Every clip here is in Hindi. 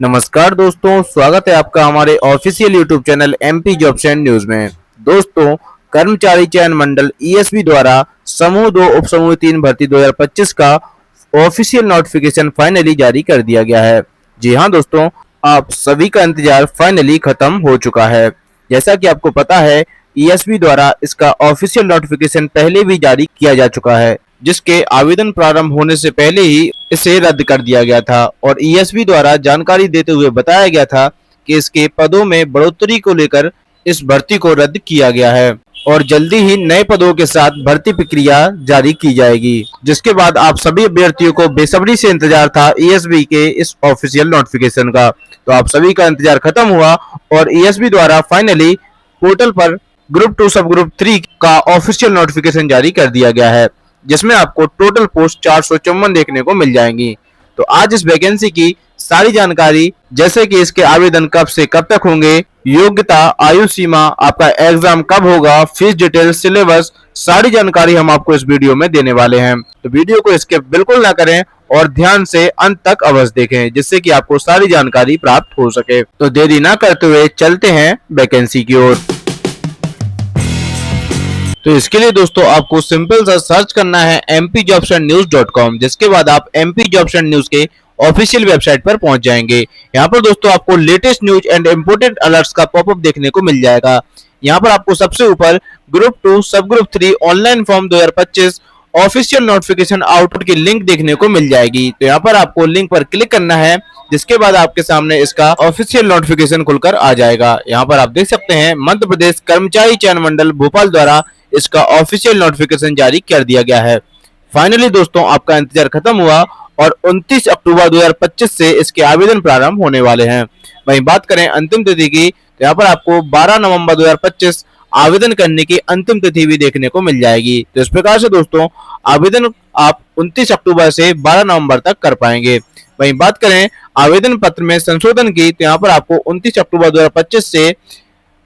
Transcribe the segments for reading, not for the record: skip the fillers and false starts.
नमस्कार दोस्तों, स्वागत है आपका हमारे official YouTube channel MP jobs and news में। दोस्तों, कर्मचारी चयन मंडल ईएसबी द्वारा समूह 2 उप समूह 3 भर्ती 2025 का ऑफिशियल नोटिफिकेशन फाइनली जारी कर दिया गया है। जी हाँ दोस्तों, आप सभी का इंतजार फाइनली खत्म हो चुका है। जैसा कि आपको पता है, ईएसबी द्वारा इसका ऑफिशियल नोटिफिकेशन पहले भी जारी किया जा चुका है, जिसके आवेदन प्रारंभ होने से पहले ही इसे रद्द कर दिया गया था और ईएसबी द्वारा जानकारी देते हुए बताया गया था कि इसके पदों में बढ़ोतरी को लेकर इस भर्ती को रद्द किया गया है और जल्दी ही नए पदों के साथ भर्ती प्रक्रिया जारी की जाएगी, जिसके बाद आप सभी अभ्यर्थियों को बेसब्री से इंतजार था ईएसबी के इस ऑफिशियल नोटिफिकेशन का। तो आप सभी का इंतजार खत्म हुआ और ईएसबी द्वारा फाइनली पोर्टल पर ग्रुप 2 सब ग्रुप 3 का ऑफिशियल नोटिफिकेशन जारी कर दिया गया है, जिसमें आपको टोटल पोस्ट 454 देखने को मिल जाएंगी। तो आज इस वैकेंसी की सारी जानकारी, जैसे कि इसके आवेदन कब से कब तक होंगे, योग्यता, आयु सीमा, आपका एग्जाम कब होगा, फीस डिटेल, सिलेबस, सारी जानकारी हम आपको इस वीडियो में देने वाले हैं। तो वीडियो को स्किप बिल्कुल ना करें और ध्यान से अंत तक अवश्य देखें, जिससे कि आपको सारी जानकारी प्राप्त हो सके। तो देरी ना करते हुए चलते हैं वैकेंसी की ओर। तो इसके लिए दोस्तों आपको सिंपल सा सर्च करना है mpjobsandnews.com, जिसके बाद आप MP जॉब्स एंड न्यूज के ऑफिशियल वेबसाइट पर पहुंच जाएंगे। यहाँ पर दोस्तों आपको latest news and important alerts का पॉपअप देखने को मिल जाएगा। यहाँ पर आपको सबसे ऊपर ग्रुप 2 सब group 3 online form 2025 official notification output की लिंक देखने को मिल जाएगी। तो यहाँ पर आपको लिंक पर क्लिक करना है, जिसके बाद आपके सामने इसका ऑफिशियल नोटिफिकेशन खुलकर आ जाएगा। यहाँ पर आप देख सकते हैं मध्य प्रदेश कर्मचारी चयन मंडल भोपाल द्वारा इसका ऑफिशियल नोटिफिकेशन जारी कर दिया गया है। फाइनली दोस्तों आपका इंतजार खत्म हुआ और 29 अक्टूबर 2025 से इसके आवेदन प्रारंभ होने वाले हैं। वहीं बात करें अंतिम तिथि की, तो यहाँ पर आपको 12 नवंबर 2025 आवेदन करने की अंतिम तिथि भी देखने को मिल जाएगी। तो इस प्रकार से दोस्तों आवेदन आप 29 अक्टूबर से 12 नवंबर तक कर पाएंगे। वहीं बात करें आवेदन पत्र में संशोधन की, तो यहाँ पर आपको 29 अक्टूबर 2025 से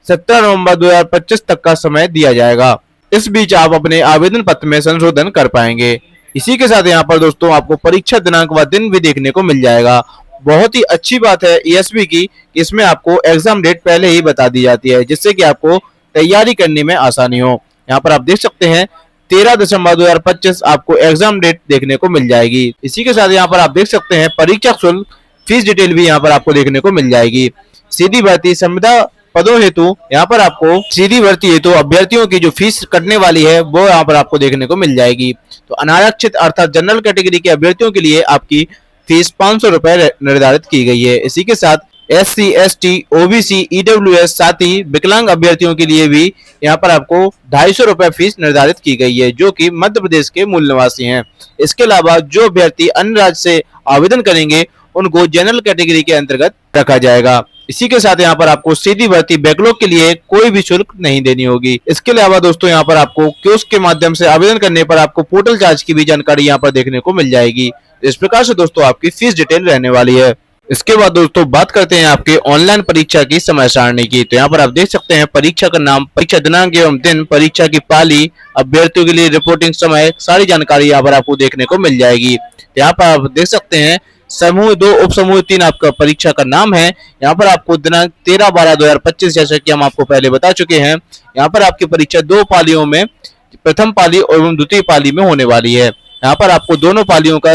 17 नवंबर 2025 तक का समय दिया जाएगा। इस बीच आप अपने आवेदन पत्र में संशोधन कर पाएंगे। इसी के साथ यहाँ पर दोस्तों आपको परीक्षा दिनांक व दिन भी देखने को मिल जाएगा। बहुत ही अच्छी बात है ईएसबी की, इसमें आपको एग्जाम डेट पहले ही बता दी जाती है, जिससे कि आपको तैयारी करने में आसानी हो। यहाँ पर आप देख सकते हैं 13 दिसंबर 2025 आपको एग्जाम डेट देखने को मिल जाएगी। इसी के साथ यहाँ पर आप देख सकते हैं परीक्षा शुल्क, फीस डिटेल भी यहाँ पर आपको देखने को मिल जाएगी। सीधी भर्ती संविदा पदों हेतु यहाँ पर आपको सीधी भर्ती हेतु अभ्यर्थियों की जो फीस कटने वाली है वो यहाँ पर आपको देखने को मिल जाएगी। तो अनारक्षित अर्थात जनरल कैटेगरी के अभ्यर्थियों के लिए आपकी फीस 500 रुपए निर्धारित की गई है। इसी के साथ SC, ST, OBC, EWS साथ ही विकलांग अभ्यर्थियों के लिए भी यहाँ पर आपको 250 रुपए फीस निर्धारित की गई है, जो कि मध्य प्रदेश के मूल निवासी हैं। इसके अलावा जो अभ्यर्थी अन्य राज्य से आवेदन करेंगे उनको जनरल कैटेगरी के अंतर्गत रखा जाएगा। इसी के साथ यहाँ पर आपको सीधी भर्ती बैकलॉग के लिए कोई भी शुल्क नहीं देनी होगी। इसके अलावा दोस्तों यहाँ पर आपको कियोस्क के माध्यम से आवेदन करने पर आपको पोर्टल चार्ज की भी जानकारी यहाँ पर देखने को मिल जाएगी। इस प्रकार से दोस्तों आपकी फीस डिटेल रहने वाली है। इसके बाद दोस्तों बात करते हैं आपके ऑनलाइन परीक्षा की समय सारणी की। तो यहाँ पर आप देख सकते हैं परीक्षा का नाम, परीक्षा दिनांक एवं दिन, परीक्षा की पाली, अभ्यर्थियों के लिए रिपोर्टिंग समय, सारी जानकारी यहाँ पर आपको देखने को मिल जाएगी। यहाँ पर आप देख सकते हैं समूह 2 उप समूह 3 आपका परीक्षा का नाम है। यहाँ पर आपको दिनांक 13/12/2025 जैसा कि हम आपको पहले बता चुके हैं, यहाँ पर आपकी परीक्षा 2 पालियों में, प्रथम पाली और द्वितीय पाली में होने वाली है। यहाँ पर आपको दोनों पालियों का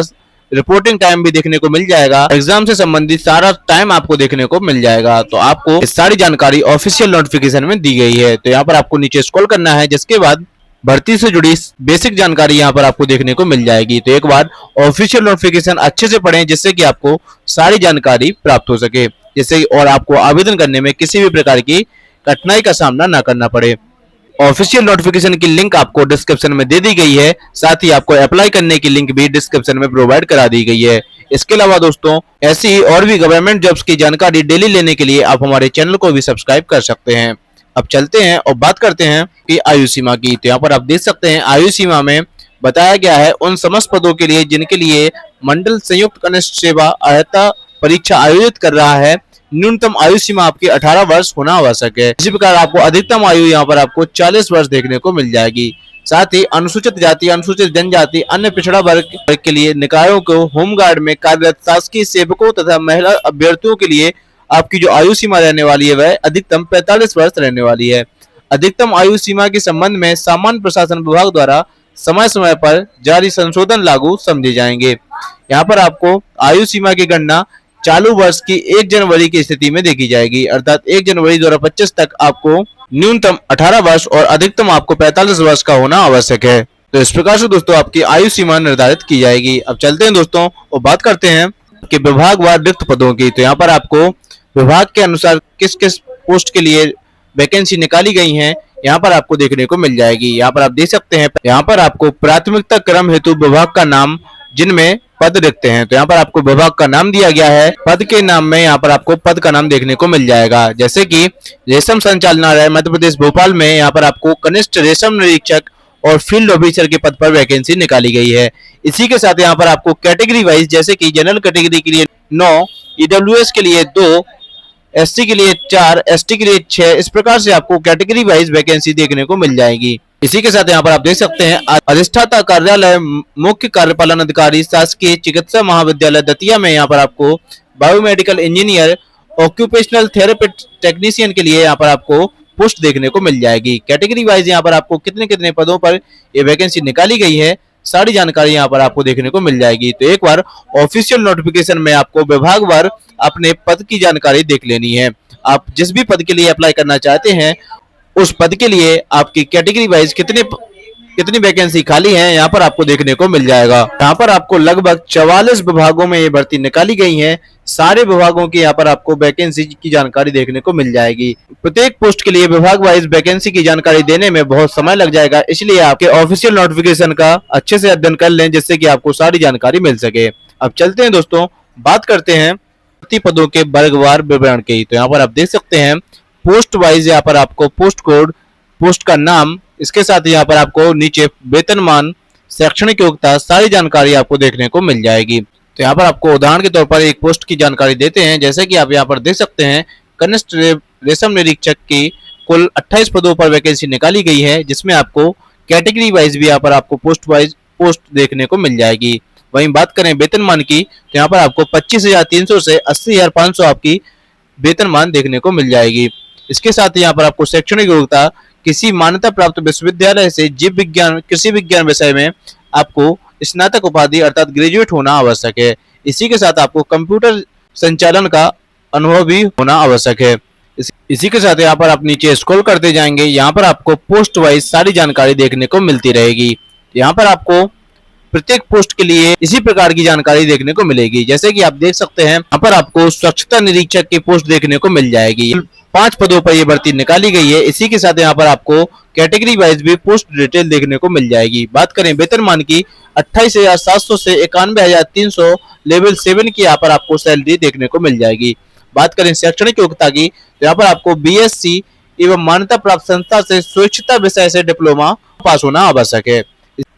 रिपोर्टिंग टाइम भी देखने को मिल जाएगा। एग्जाम से संबंधित सारा टाइम आपको देखने को मिल जाएगा। तो आपको इस सारी जानकारी ऑफिशियल नोटिफिकेशन में दी गई है। तो यहाँ पर आपको नीचे स्क्रॉल करना है, जिसके बाद भर्ती से जुड़ी बेसिक जानकारी यहाँ पर आपको देखने को मिल जाएगी। तो एक बार ऑफिशियल नोटिफिकेशन अच्छे से पढ़ें, जिससे कि आपको सारी जानकारी प्राप्त हो सके, जिससे और आपको आवेदन करने में किसी भी प्रकार की कठिनाई का सामना न करना पड़े। ऑफिशियल नोटिफिकेशन की लिंक आपको डिस्क्रिप्शन में दे दी गई है, साथ ही आपको अप्लाई करने की लिंक भी डिस्क्रिप्शन में प्रोवाइड करा दी गई है। इसके अलावा दोस्तों ऐसी ही और भी गवर्नमेंट जॉब्स की जानकारी डेली लेने के लिए आप हमारे चैनल को भी सब्सक्राइब कर सकते हैं। अब चलते हैं और बात करते हैं कि आयु सीमा की। तो यहाँ पर आप देख सकते हैं आयु सीमा में बताया गया है उन समस्त पदों के लिए जिनके लिए मंडल संयुक्त कनिष्ठ सेवा अहर्ता परीक्षा आयोजित कर रहा है, न्यूनतम आयु सीमा आपकी 18 वर्ष होना आवश्यक है। इसी प्रकार आपको अधिकतम आयु यहाँ पर आपको 40 वर्ष देखने को मिल जाएगी। साथ ही अनुसूचित जाति, अनुसूचित जनजाति, अन्य पिछड़ा वर्ग के लिए निकायों को होमगार्ड में कार्यरत शासकीय सेवकों तथा महिला अभ्यर्थियों के लिए आपकी जो आयु सीमा रहने वाली है वह अधिकतम 45 वर्ष रहने वाली है। अधिकतम आयु सीमा के संबंध में सामान्य प्रशासन विभाग द्वारा समय समय पर जारी संशोधन लागू समझे जाएंगे। यहाँ पर आपको आयु सीमा की गणना चालू वर्ष की 1 जनवरी की स्थिति में देखी जाएगी, अर्थात 1 जनवरी 2025 तक आपको न्यूनतम 18 वर्ष और अधिकतम आपको 45 वर्ष का होना आवश्यक है। तो इस प्रकार से दोस्तों आपकी आयु सीमा निर्धारित की जाएगी। अब चलते हैं दोस्तों और बात करते हैं कि विभागवार रिक्त पदों की। तो यहाँ पर आपको विभाग के अनुसार किस किस पोस्ट के लिए वैकेंसी निकाली गई हैं यहाँ पर आपको देखने को मिल जाएगी। यहाँ पर आप देख सकते हैं, यहाँ पर आपको प्राथमिकता क्रम हेतु विभाग का नाम जिनमें पद रिक्त हैं, तो यहाँ पर आपको विभाग का नाम दिया गया है। पद के नाम में यहाँ पर आपको पद का नाम देखने को मिल जाएगा, जैसे कि रेशम संचालनालय मध्य प्रदेश भोपाल में यहाँ पर आपको कनिष्ठ रेशम निरीक्षक और फील्ड ऑफिसर के पद पर वैकेंसी निकाली गई है। इसी के साथ यहाँ पर आपको कैटेगरी वाइज, जैसे कि जनरल कैटेगरी के लिए 9, ईडब्ल्यूएस के लिए 2, एसटी के लिए 4, एसटी के लिए 6, इस प्रकार से आपको कैटेगरी वाइज वैकेंसी देखने को मिल जाएगी। इसी के साथ यहाँ पर आप देख सकते हैं अधिष्ठाता कार्यालय मुख्य कार्यपालन अधिकारी शासकीय चिकित्सा महाविद्यालय दतिया में यहाँ पर आपको biomedical engineer occupational therapy technician के लिए यहाँ पर आपको पोस्ट देखने को मिल जाएगी। कैटेगरी वाइज यहाँ पर आपको कितने कितने पदों पर ये वैकेंसी निकाली गई है सारी जानकारी यहाँ पर आपको देखने को मिल जाएगी। तो एक बार ऑफिशियल नोटिफिकेशन में आपको विभागवार अपने पद की जानकारी देख लेनी है। आप जिस भी पद के लिए अप्लाई करना चाहते हैं उस पद के लिए आपकी कैटेगरी वाइज कितनी वैकेंसी खाली है यहाँ पर आपको देखने को मिल जाएगा। यहाँ पर आपको लगभग 44 विभागों में ये भर्ती निकाली गई है। सारे विभागों की यहाँ पर आपको वैकेंसी की जानकारी देखने को मिल जाएगी। प्रत्येक पोस्ट के लिए विभाग वाइज वैकेंसी की जानकारी देने में बहुत समय लग जाएगा, इसलिए आपके ऑफिशियल नोटिफिकेशन का अच्छे से अध्ययन कर लें जिससे कि आपको सारी जानकारी मिल सके। अब चलते हैं दोस्तों, बात करते हैं पदों के वर्गवार विवरण की। तो यहाँ पर आप देख सकते हैं पोस्ट वाइज यहाँ पर आपको पोस्ट कोड, पोस्ट का नाम, इसके साथ यहाँ पर आपको नीचे वेतनमान, शैक्षणिक योग्यता, सारी जानकारी आपको देखने को मिल जाएगी। तो यहाँ पर आपको उदाहरण के तौर पर एक पोस्ट की जानकारी देते हैं, जैसे कि आप यहाँ पर देख सकते हैं कनिष्ठ रेशम निरीक्षक की कुल 28 पदों पर वैकेंसी निकाली गई है, जिसमें आपको कैटेगरी वाइज भी यहाँ पर आपको पोस्ट वाइज पोस्ट देखने को मिल जाएगी। वहीं बात करें वेतनमान की, तो यहाँ पर आपको 25,300 से 80,500 आपकी वेतनमान देखने को मिल जाएगी। इसके साथ ही यहाँ पर आपको शैक्षणिक योग्यता किसी मान्यता प्राप्त विश्वविद्यालय से जीव विज्ञान, कृषि विज्ञान विषय में आपको स्नातक उपाधि अर्थात ग्रेजुएट होना आवश्यक है। इसी के साथ आपको कंप्यूटर संचालन का अनुभव भी होना आवश्यक है। इसी के साथ यहाँ पर आप नीचे स्क्रॉल करते जाएंगे, यहाँ पर आपको पोस्ट वाइज सारी जानकारी देखने को मिलती रहेगी। यहाँ पर आपको प्रत्येक पोस्ट के लिए इसी प्रकार की जानकारी देखने को मिलेगी, जैसे कि आप देख सकते हैं यहाँ पर आपको स्वच्छता निरीक्षक की पोस्ट देखने को मिल जाएगी। 5 पदों पर यह भर्ती निकाली गई है। इसी के साथ यहाँ पर आपको कैटेगरी वाइज भी पोस्ट डिटेल देखने को मिल जाएगी। बात करें वेतनमान की, 28,700 से 91,300 लेवल 7 की यहाँ पर आपको सैलरी देखने को मिल जाएगी। बात करें शैक्षणिक योग्यता की, तो यहाँ पर आपको बीएससी एवं मान्यता प्राप्त संस्था से स्वच्छता विषय से डिप्लोमा पास होना आवश्यक है।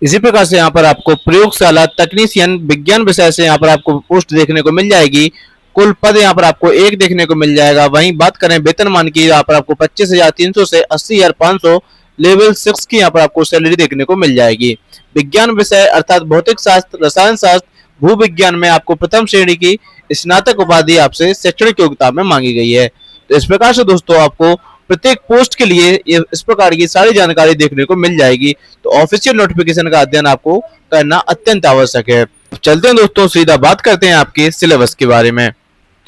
इसी प्रकार से यहाँ पर आपको प्रयोगशाला तकनीशियन विज्ञान विषय से यहाँ पर आपको पोस्ट देखने को मिल जाएगी। कुल पद यहाँ पर आपको 1 देखने को मिल जाएगा। वहीं बात करें वेतनमान की, यहाँ पर आपको 25,300 से 80,500 लेवल 6 की यहाँ पर आपको सैलरी देखने को मिल जाएगी। विज्ञान विषय अर्थात भौतिक शास्त्र, रसायन शास्त्र, भू विज्ञान में आपको प्रथम श्रेणी की स्नातक उपाधि आपसे शैक्षणिक योग्यता में मांगी गई है। तो इस प्रकार से दोस्तों आपको प्रत्येक पोस्ट के लिए इस प्रकार की सारी जानकारी देखने को मिल जाएगी। तो ऑफिशियल नोटिफिकेशन का अध्ययन आपको करना अत्यंत आवश्यक है। चलते हैं दोस्तों, सीधा बात करते हैं आपके सिलेबस के बारे में।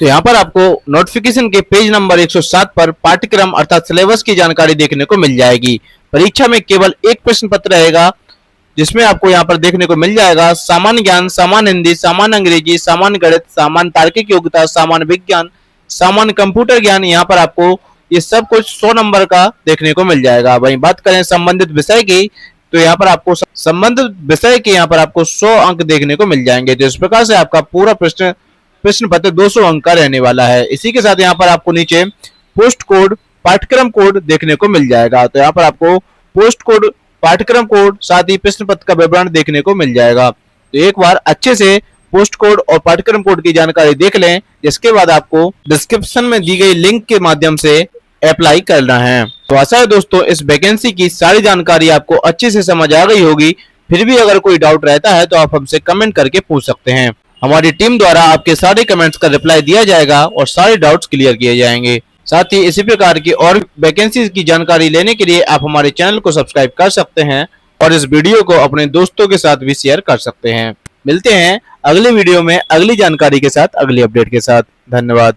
तो यहाँ पर आपको नोटिफिकेशन के पेज नंबर 107 पर पाठ्यक्रम अर्थात सिलेबस की जानकारी देखने को मिल जाएगी। परीक्षा में केवल एक प्रश्न पत्र रहेगा, जिसमें आपको यहाँ पर देखने को मिल जाएगा सामान्य ज्ञान, सामान्य हिंदी, सामान्य अंग्रेजी, सामान्य गणित, सामान्य तार्किक योग्यता, सामान्य विज्ञान, सामान्य कंप्यूटर ज्ञान। यहाँ पर आपको ये सब कुछ 100 नंबर का देखने को मिल जाएगा। वहीं बात करें संबंधित विषय की, तो यहाँ पर आपको संबंधित विषय के यहाँ पर आपको 100 अंक देखने को मिल जाएंगे। तो इस प्रकार से आपका पूरा प्रश्न पत्र 200 अंक का रहने वाला है। इसी के साथ यहाँ पर आपको नीचे पोस्ट कोड, पाठ्यक्रम कोड देखने को मिल जाएगा। तो यहाँ पर आपको पोस्ट कोड, पाठ्यक्रम कोड, साथ ही प्रश्न पत्र का विवरण देखने को मिल जाएगा। तो एक बार अच्छे से पोस्ट कोड और पाठ्यक्रम कोड की जानकारी देख लें, जिसके बाद आपको डिस्क्रिप्शन में दी गई लिंक के माध्यम से अप्लाई करना है। तो आशा है दोस्तों इस वैकेंसी की सारी जानकारी आपको अच्छे से समझ आ गई होगी। फिर भी अगर कोई डाउट रहता है तो आप हमसे कमेंट करके पूछ सकते हैं। हमारी टीम द्वारा आपके सारे कमेंट्स का रिप्लाई दिया जाएगा और सारे डाउट्स क्लियर किए जाएंगे। साथ ही इसी प्रकार की और वैकेंसी की जानकारी लेने के लिए आप हमारे चैनल को सब्सक्राइब कर सकते हैं और इस वीडियो को अपने दोस्तों के साथ भी शेयर कर सकते हैं। मिलते हैं अगले वीडियो में अगली जानकारी के साथ, अगली अपडेट के साथ। धन्यवाद।